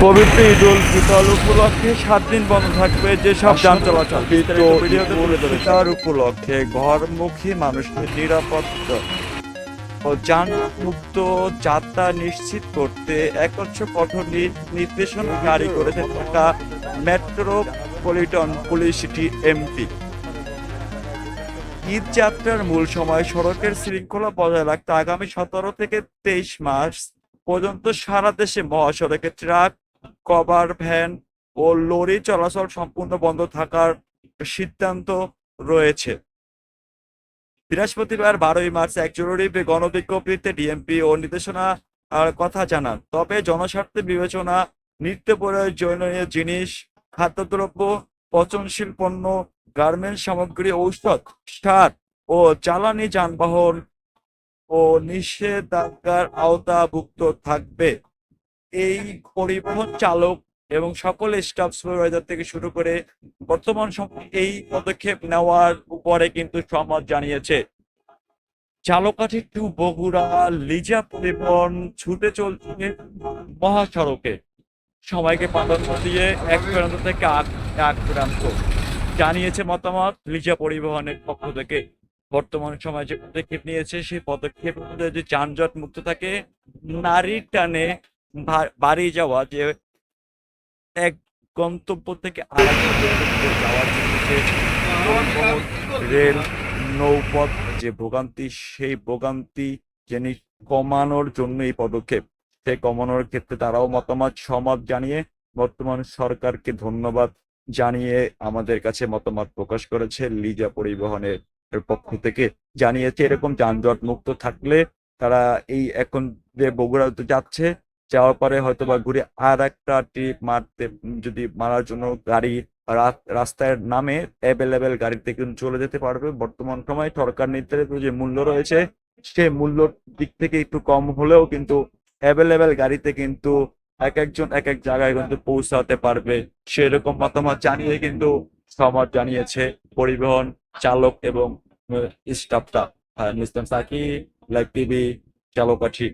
পবিত্র ঈদ উল ফিতর উপলক্ষে 7 দিন বন্ধ থাকবে যেসব যান চলাচল। বিস্তারিত ভিডিওতে তুলে ধরেছে। তার উপলক্ষে ঘরমুখী মানুষের নিরাপত্তা ও যানমুক্ত যাত্রা নিশ্চিত করতে একচ্ছ কঠোর নির্দেশনা জারি করেছে Dhaka metropolitan police DMP. Eid যাত্রার মূল সময় সড়কের শৃঙ্খলা বজায় রাখতে আগামী 17 থেকে 23 মার্চ পর্যন্ত সারা দেশে মহাসড়কে ট্রাক, কভার ভ্যান ও লরি চলাচল সম্পূর্ণ বন্ধ থাকার সিদ্ধান্ত রয়েছে। বৃহস্পতিবার 12 মার্চ এক জরুরি গণবিজ্ঞপ্তিতে ডিএমপি ও নির্দেশনা কথা জানান। তবে জনস্বার্থে বিবেচনা, নিত্য প্রয়োজনীয় জিনিস, খাদ্যদ্রব্য, পচনশীল পণ্য, গার্মেন্টস সামগ্রী, ঔষধ, সার ও জ্বালানি যানবাহন ও নিষেধাজ্ঞার আওতাভুক্ত থাকবে। এই পরিবহন চালক এবং সকল স্টাফ সুপারভাইজার থেকে শুরু করে বর্তমান সময়ে এই পদক্ষেপ নেওয়ার উপরে কিন্তু সহমত জানিয়েছে। ঝালকাঠি টু বগুড়া লিজা পরিবহন ছুটে চলছে মহাসড়কে, সময়কে প্রাধান্য দিয়ে এক প্রান্ত থেকে এক প্রান্ত, জানিয়েছে মতামত লিজা পরিবহনের পক্ষ থেকে। বর্তমান সময়ে যে পদক্ষেপ নিয়েছে সেই পদক্ষেপ অনুযায়ী যে যানজট মুক্ত থাকে, নারীর টানে বাড়ি যাওয়া, যে এক গন্তব্য থেকে আরেক গন্তব্যে যাওয়ার জন্য যে পরিবহন, রেল, নৌপথ যে ভোগান্তি, সেই ভোগান্তি যিনি কমানোর জন্য এই পদক্ষেপ, সেই কমানোর ক্ষেত্রে তারাও মতামত সহমত জানিয়ে বর্তমান সরকারকে ধন্যবাদ জানিয়ে আমাদের কাছে মতামত প্রকাশ করেছে। লিজা পরিবহনের পক্ষ থেকে জানিয়েছে এরকম যানজট মুক্ত থাকলে তারা এই এখন যে বগুড়া যাচ্ছে, যাওয়ার পরে হয়তো বা ঘুরে আর একটা ট্রিপ মারতে, যদি মারার জন্য গাড়ি রাস্তায় নামে অ্যাভেলেবেল গাড়িতে কিন্তু চলে যেতে পারবে। বর্তমান সময় সরকার নির্ধারিত যে মূল্য রয়েছে সেই মূল্যর দিক থেকে একটু কম হলেও কিন্তু অ্যাভেলেবেল গাড়িতে কিন্তু একজন এক এক জায়গায় কিন্তু পৌঁছাতে পারবে, সেরকম মতামত জানিয়ে কিন্তু সহমত জানিয়েছে পরিবহন চালক এবং স্টাফটা। Mister Saki, live TV, Jhalakathi.